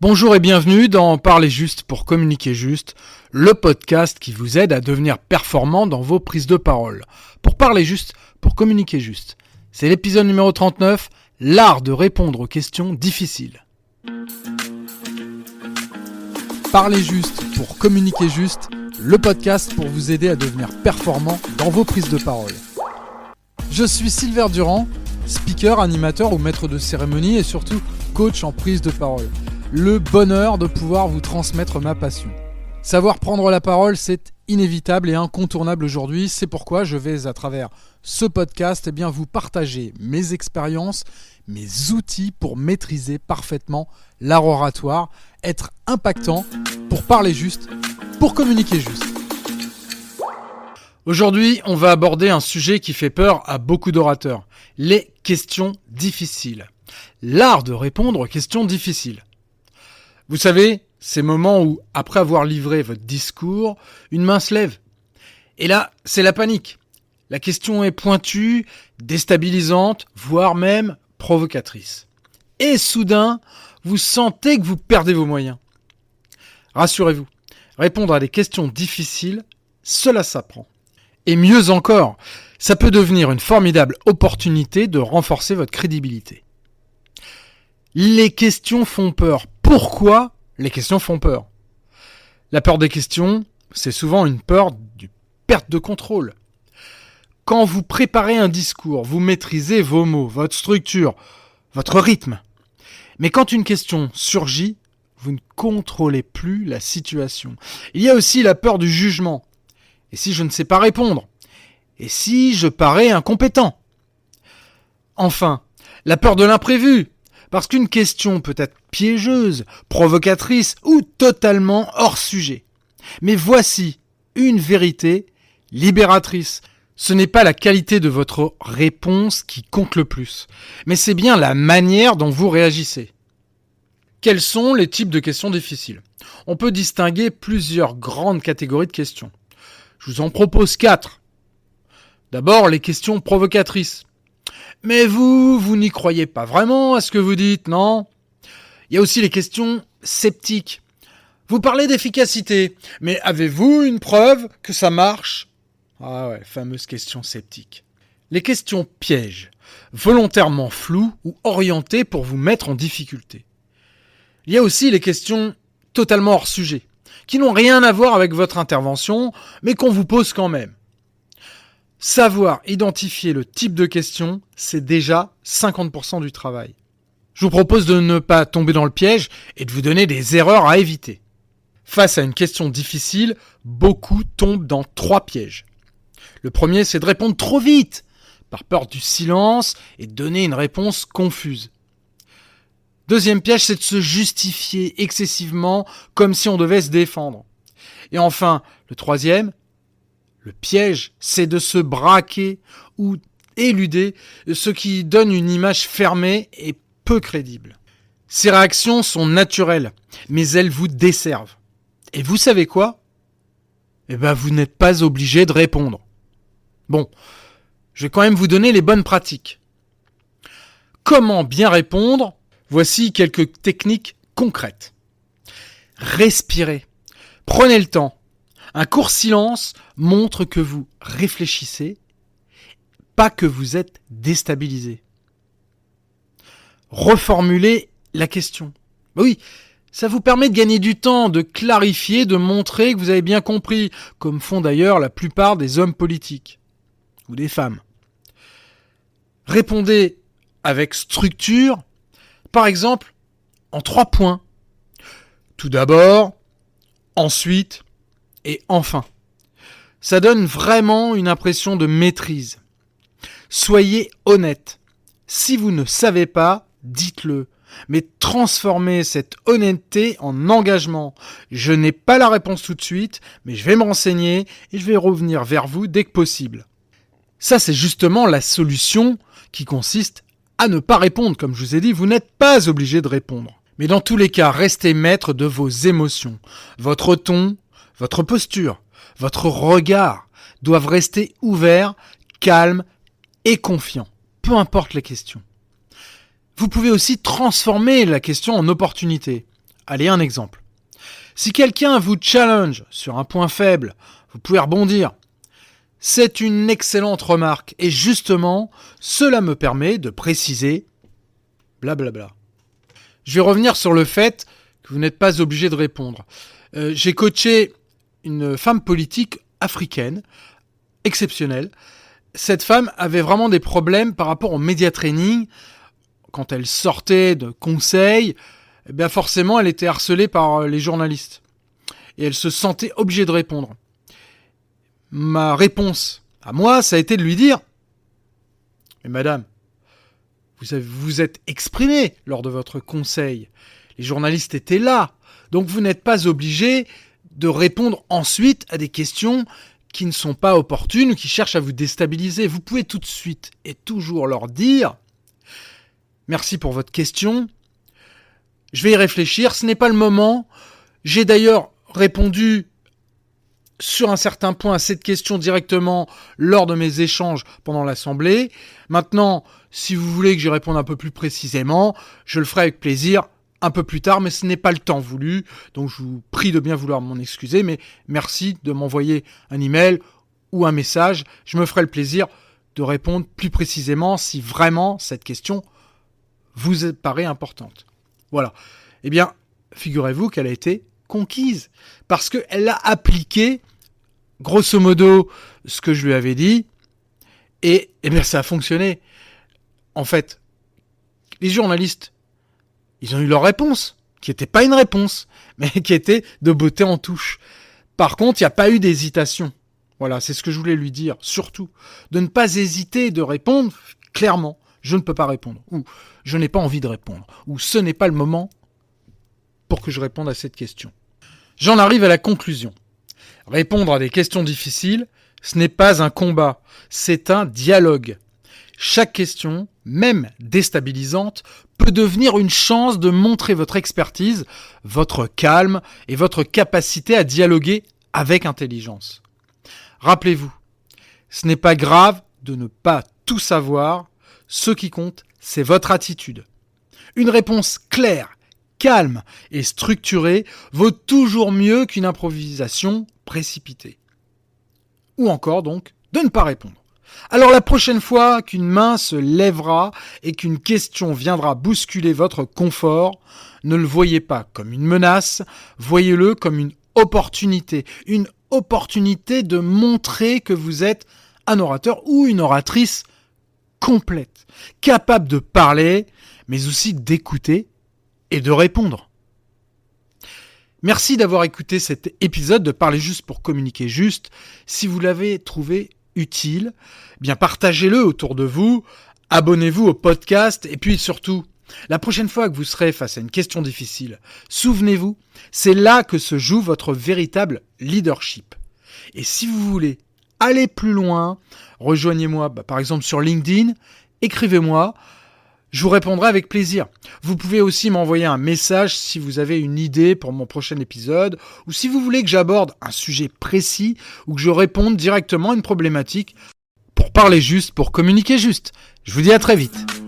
Bonjour et bienvenue dans Parler juste pour communiquer juste, le podcast qui vous aide à devenir performant dans vos prises de parole. Pour parler juste, pour communiquer juste. C'est l'épisode numéro 39, l'art de répondre aux questions difficiles. Parler juste pour communiquer juste, le podcast pour vous aider à devenir performant dans vos prises de parole. Je suis Silver Durand, speaker, animateur ou maître de cérémonie et surtout coach en prise de parole. Le bonheur de pouvoir vous transmettre ma passion. Savoir prendre la parole, c'est inévitable et incontournable aujourd'hui. C'est pourquoi je vais, à travers ce podcast, vous partager mes expériences, mes outils pour maîtriser parfaitement l'art oratoire, être impactant, pour parler juste, pour communiquer juste. Aujourd'hui, on va aborder un sujet qui fait peur à beaucoup d'orateurs, les questions difficiles. L'art de répondre aux questions difficiles. Vous savez, ces moments où, après avoir livré votre discours, une main se lève. Et là, c'est la panique. La question est pointue, déstabilisante, voire même provocatrice. Et soudain, vous sentez que vous perdez vos moyens. Rassurez-vous, répondre à des questions difficiles, cela s'apprend. Et mieux encore, ça peut devenir une formidable opportunité de renforcer votre crédibilité. Les questions font peur. Pourquoi les questions font peur ? La peur des questions, c'est souvent une peur de perte de contrôle. Quand vous préparez un discours, vous maîtrisez vos mots, votre structure, votre rythme. Mais quand une question surgit, vous ne contrôlez plus la situation. Il y a aussi la peur du jugement. Et si je ne sais pas répondre ? Et si je parais incompétent ? Enfin, la peur de l'imprévu. Parce qu'une question peut être piégeuse, provocatrice ou totalement hors sujet. Mais voici une vérité libératrice. Ce n'est pas la qualité de votre réponse qui compte le plus, mais c'est bien la manière dont vous réagissez. Quels sont les types de questions difficiles ? On peut distinguer plusieurs grandes catégories de questions. Je vous en propose 4. D'abord, les questions provocatrices. Mais vous n'y croyez pas vraiment à ce que vous dites, non ? Il y a aussi les questions sceptiques. Vous parlez d'efficacité, mais avez-vous une preuve que ça marche ? Ah ouais, fameuse question sceptique. Les questions pièges, volontairement floues ou orientées pour vous mettre en difficulté. Il y a aussi les questions totalement hors sujet, qui n'ont rien à voir avec votre intervention, mais qu'on vous pose quand même. Savoir identifier le type de question, c'est déjà 50% du travail. Je vous propose de ne pas tomber dans le piège et de vous donner des erreurs à éviter. Face à une question difficile, beaucoup tombent dans 3 pièges. Le premier, c'est de répondre trop vite, par peur du silence et de donner une réponse confuse. Deuxième piège, c'est de se justifier excessivement comme si on devait se défendre. Et enfin, le troisième, le piège, c'est de se braquer ou éluder, ce qui donne une image fermée et peu crédible. Ces réactions sont naturelles, mais elles vous desservent. Et vous savez quoi ? Vous n'êtes pas obligé de répondre. Bon, je vais quand même vous donner les bonnes pratiques. Comment bien répondre ? Voici quelques techniques concrètes. Respirez. Prenez le temps. Un court silence montre que vous réfléchissez, pas que vous êtes déstabilisé. Reformulez la question. Oui, ça vous permet de gagner du temps, de clarifier, de montrer que vous avez bien compris, comme font d'ailleurs la plupart des hommes politiques ou des femmes. Répondez avec structure, par exemple, en 3 points. Tout d'abord, ensuite et enfin. Ça donne vraiment une impression de maîtrise. Soyez honnête. Si vous ne savez pas, dites-le. Mais transformez cette honnêteté en engagement. Je n'ai pas la réponse tout de suite, mais je vais me renseigner et je vais revenir vers vous dès que possible. Ça, c'est justement la solution qui consiste à ne pas répondre. Comme je vous ai dit, vous n'êtes pas obligé de répondre. Mais dans tous les cas, restez maître de vos émotions. Votre ton, votre posture, votre regard doivent rester ouverts, calmes et confiants, peu importe les questions. Vous pouvez aussi transformer la question en opportunité. Allez, un exemple. Si quelqu'un vous challenge sur un point faible, vous pouvez rebondir. C'est une excellente remarque et justement, cela me permet de préciser blablabla. Je vais revenir sur le fait que vous n'êtes pas obligé de répondre. J'ai coaché une femme politique africaine, exceptionnelle. Cette femme avait vraiment des problèmes par rapport au media training. Quand elle sortait de conseils, eh bien forcément, elle était harcelée par les journalistes. Et elle se sentait obligée de répondre. Ma réponse à moi, ça a été de lui dire « Mais madame, vous êtes exprimée lors de votre conseil. Les journalistes étaient là. Donc vous n'êtes pas obligé de répondre ensuite à des questions qui ne sont pas opportunes ou qui cherchent à vous déstabiliser. Vous pouvez tout de suite et toujours leur dire « Merci pour votre question. Je vais y réfléchir. Ce n'est pas le moment. J'ai d'ailleurs répondu sur un certain point à cette question directement lors de mes échanges pendant l'Assemblée. Maintenant, si vous voulez que j'y réponde un peu plus précisément, je le ferai avec plaisir un peu plus tard, mais ce n'est pas le temps voulu. Donc je vous prie de bien vouloir m'en excuser, mais merci de m'envoyer un email ou un message. Je me ferai le plaisir de répondre plus précisément si vraiment cette question vous paraît importante. Voilà. Eh bien, figurez-vous qu'elle a été conquise parce qu'elle a appliqué grosso modo ce que je lui avais dit et bien ça a fonctionné. En fait, les journalistes, ils ont eu leur réponse, qui n'était pas une réponse, mais qui était de beauté en touche. Par contre, il n'y a pas eu d'hésitation. Voilà, c'est ce que je voulais lui dire, surtout. De ne pas hésiter de répondre clairement. Je ne peux pas répondre, ou je n'ai pas envie de répondre, ou ce n'est pas le moment pour que je réponde à cette question. J'en arrive à la conclusion. Répondre à des questions difficiles, ce n'est pas un combat, c'est un dialogue. Chaque question, même déstabilisante, peut devenir une chance de montrer votre expertise, votre calme et votre capacité à dialoguer avec intelligence. Rappelez-vous, ce n'est pas grave de ne pas tout savoir, ce qui compte, c'est votre attitude. Une réponse claire, calme et structurée vaut toujours mieux qu'une improvisation précipitée. Ou encore donc, de ne pas répondre. Alors la prochaine fois qu'une main se lèvera et qu'une question viendra bousculer votre confort, ne le voyez pas comme une menace, voyez-le comme une opportunité de montrer que vous êtes un orateur ou une oratrice complète, capable de parler, mais aussi d'écouter et de répondre. Merci d'avoir écouté cet épisode de Parler juste pour communiquer juste. Si vous l'avez trouvé utile, bien partagez-le autour de vous, abonnez-vous au podcast et puis surtout, la prochaine fois que vous serez face à une question difficile, souvenez-vous, c'est là que se joue votre véritable leadership. Et si vous voulez aller plus loin, rejoignez-moi par exemple sur LinkedIn, écrivez-moi, je vous répondrai avec plaisir. Vous pouvez aussi m'envoyer un message si vous avez une idée pour mon prochain épisode ou si vous voulez que j'aborde un sujet précis ou que je réponde directement à une problématique pour parler juste, pour communiquer juste. Je vous dis à très vite.